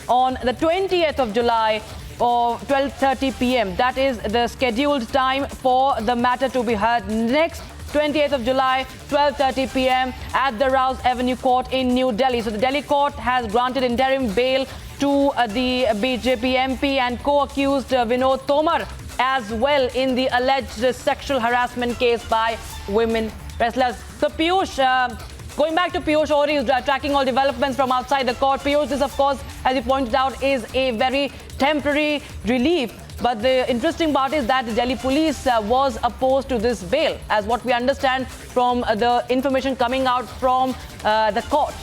on the 20th of July or 12:30 p.m. That is the scheduled time for the matter to be heard next 20th of July, 12:30 p.m. at the Rouse Avenue court in New Delhi. So the Delhi court has granted interim bail to the BJP MP and co-accused Vinod Tomar as well in the alleged sexual harassment case by women wrestlers. So Piyush, going back to Piyush Ori, who's tracking all developments from outside the court. Piyush, this of course, as you pointed out, is a very temporary relief. But the interesting part is that the Delhi police was opposed to this bail, as what we understand from the information coming out from the court.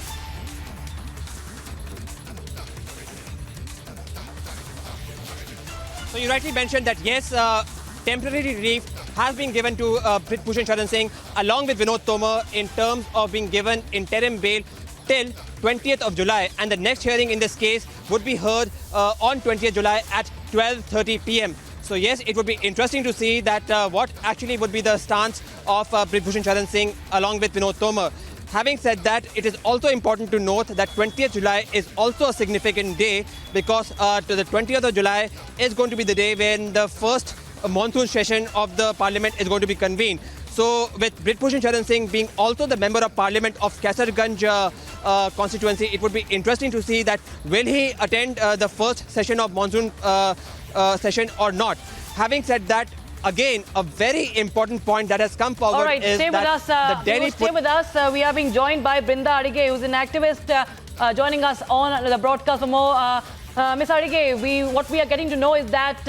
So you rightly mentioned that, yes, temporary relief has been given to Brij Bhushan Sharan Singh along with Vinod Tomar in terms of being given interim bail till 20th of July. And the next hearing in this case would be heard on 20th July at 12:30 p.m. So yes, it would be interesting to see that what actually would be the stance of Brij Bhushan Sharan Singh along with Vinod Tomar. Having said that, it is also important to note that 20th July is also a significant day because to the 20th of July is going to be the day when the first monsoon session of the parliament is going to be convened. So with Brij Bhushan Sharan Singh being also the member of parliament of Kaisarganj constituency, it would be interesting to see that will he attend the first session of monsoon session or not. Having said that, again, a very important point that has come forward. All right, is stay with us. Stay with us. We are being joined by Brinda Adige, who's an activist, joining us on the broadcast for more. Ms. Adige, what we are getting to know is that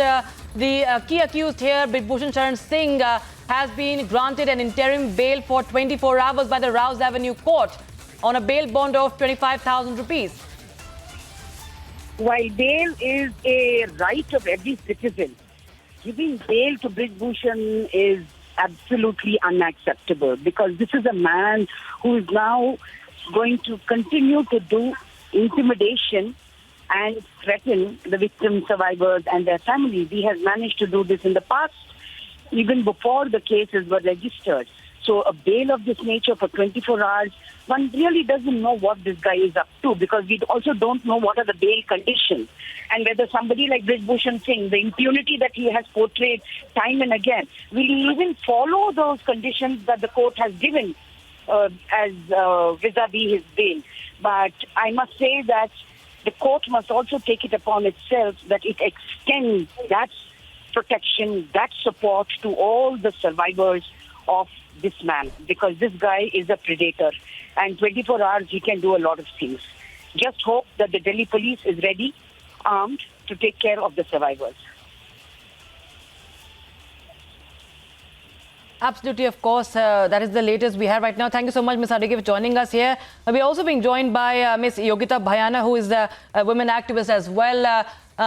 the key accused here, Brij Bhushan Sharan Singh, has been granted an interim bail for 24 hours by the Rouse Avenue court on a bail bond of 25,000 rupees. While bail is a right of every citizen, giving bail to Brij Bhushan is absolutely unacceptable because this is a man who is now going to continue to do intimidation and threaten the victim survivors and their families. He has managed to do this in the past, even before the cases were registered. So a bail of this nature for 24 hours, one really doesn't know what this guy is up to because we also don't know what are the bail conditions and whether somebody like Brij Bhushan Singh, the impunity that he has portrayed time and again, will he even follow those conditions that the court has given as vis-a-vis his bail. But I must say that the court must also take it upon itself that it extends that protection, that support to all the survivors of this man, because this guy is a predator and 24 hours he can do a lot of things. Just hope that the Delhi police is ready, armed, to take care of the survivors. Absolutely, of course. That is the latest we have right now. Thank you so much, Ms. Adige, for joining us here. We're also being joined by Ms. Yogita Bhayana, who is a women activist as well.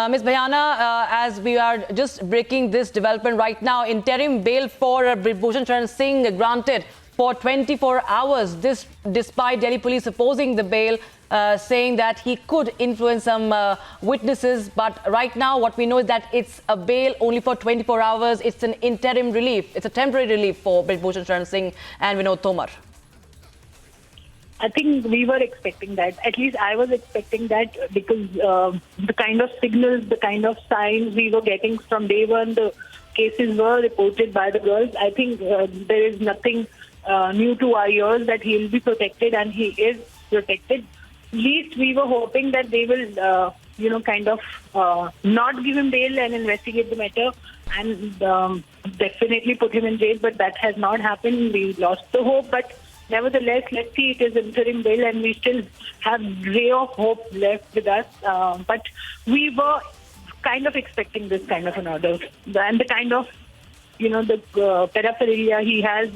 Ms. Bhayana, as we are just breaking this development right now, interim bail for Brij Bhushan Sharan Singh granted for 24 hours. This despite Delhi police opposing the bail, saying that he could influence some witnesses. But right now, what we know is that it's a bail only for 24 hours. It's an interim relief. It's a temporary relief for Brij Bhushan Sharan Singh and Vinod Tomar. I think we were expecting that. At least I was expecting that because the kind of signals, the kind of signs we were getting from day one, the cases were reported by the girls. I think there is nothing new to our ears that he will be protected, and he is protected. Least we were hoping that they will, not give him bail and investigate the matter and definitely put him in jail. But that has not happened. We lost the hope. But nevertheless, let's see, it is interim bail and we still have ray of hope left with us. But we were kind of expecting this kind of an order. And the kind of, the paraphernalia he has,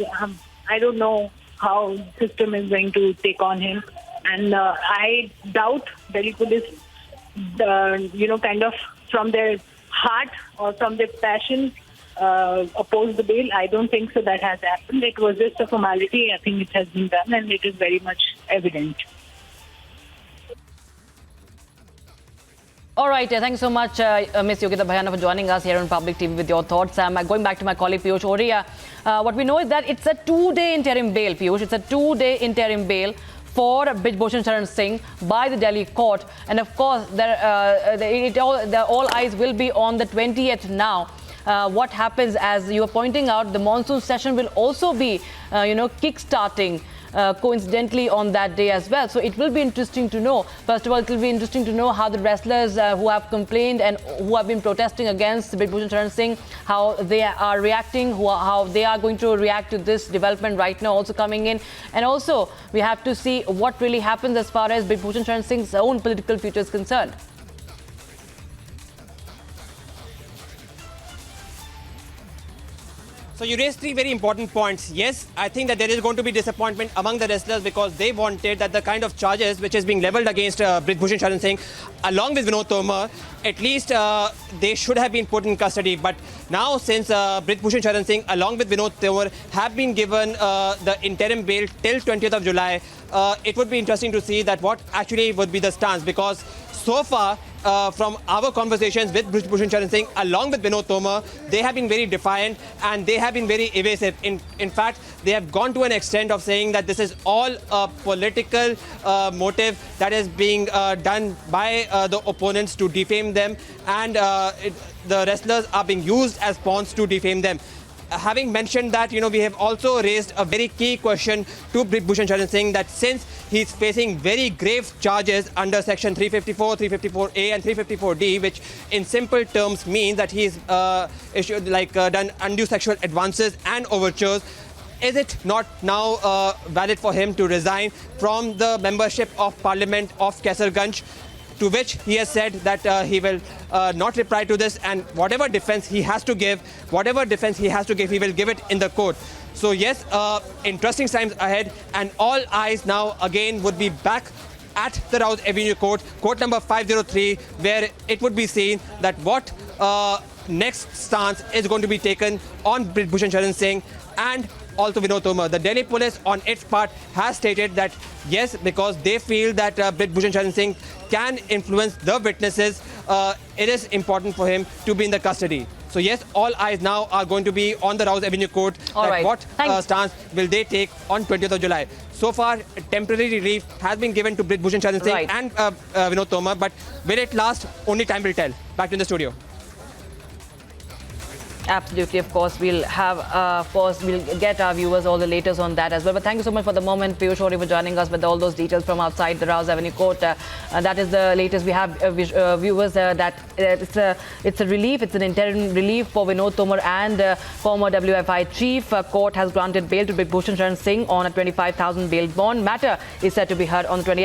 I don't know how the system is going to take on him. And I doubt Delhi police, kind of from their heart or from their passion, oppose the bail. I don't think so that has happened. It was just a formality. I think it has been done and it is very much evident. All right. Thank you so much, Ms. Yogita Bhayana, for joining us here on Public TV with your thoughts. Going back to my colleague Piyush Ori, what we know is that it's a 2-day interim bail, Piyush. It's a 2-day interim bail for Brij Bhushan Sharan Singh by the Delhi court. And of course, all eyes will be on the 20th now. What happens, as you are pointing out, the monsoon session will also be, kick-starting coincidentally on that day as well. So it will be interesting to know. First of all, it will be interesting to know how the wrestlers who have complained and who have been protesting against Brij Bhushan Sharan Singh, how they are reacting, how they are going to react to this development right now also coming in. And also, we have to see what really happens as far as Brij Bhushan Sharan Singh's own political future is concerned. So you raised three very important points. Yes, I think that there is going to be disappointment among the wrestlers because they wanted that the kind of charges which is being leveled against Brij Bhushan Sharan Singh, along with Vinod Tomar, at least they should have been put in custody. But now, since Brij Bhushan Sharan Singh, along with Vinod Tomar, have been given the interim bail till 20th of July, it would be interesting to see that what actually would be the stance, because so far, from our conversations with Brij Bhushan Sharan Singh along with Vinod Tomar, they have been very defiant and they have been very evasive. In fact, they have gone to an extent of saying that this is all a political motive that is being done by the opponents to defame them, and the wrestlers are being used as pawns to defame them. Having mentioned that, we have also raised a very key question to Brij Bhushan Sharan Singh, that since he's facing very grave charges under Section 354, 354A and 354D, which in simple terms means that he's done undue sexual advances and overtures, is it not now valid for him to resign from the membership of Parliament of Kaisarganj? To which he has said that he will not reply to this, and whatever defense he has to give, he will give it in the court. So yes, interesting times ahead, and all eyes now again would be back at the Rouse Avenue court, court number 503, where it would be seen that what next stance is going to be taken on Brij Bhushan Sharan Singh and also Vinod Tomar. The Delhi police on its part has stated that yes, because they feel that Brij Bhushan Sharan Singh can influence the witnesses, it is important for him to be in the custody. So yes, all eyes now are going to be on the Rouse Avenue court. What stance will they take on 20th of July? So far, temporary relief has been given to Brij Bhushan Sharan Singh and Vinod Tomar, but will it last? Only time will tell. Back in the studio. Absolutely, of course, we'll get our viewers all the latest on that as well. But thank you so much for the moment, Piyush Ori, for joining us with all those details from outside the Rouse Avenue court. That is the latest. We have viewers that it's a relief, it's an interim relief for Vinod Tomar and former WFI chief. Court has granted bail to Brij Bhushan Sharan Singh on a 25,000 bail bond. Matter is set to be heard on the 20th.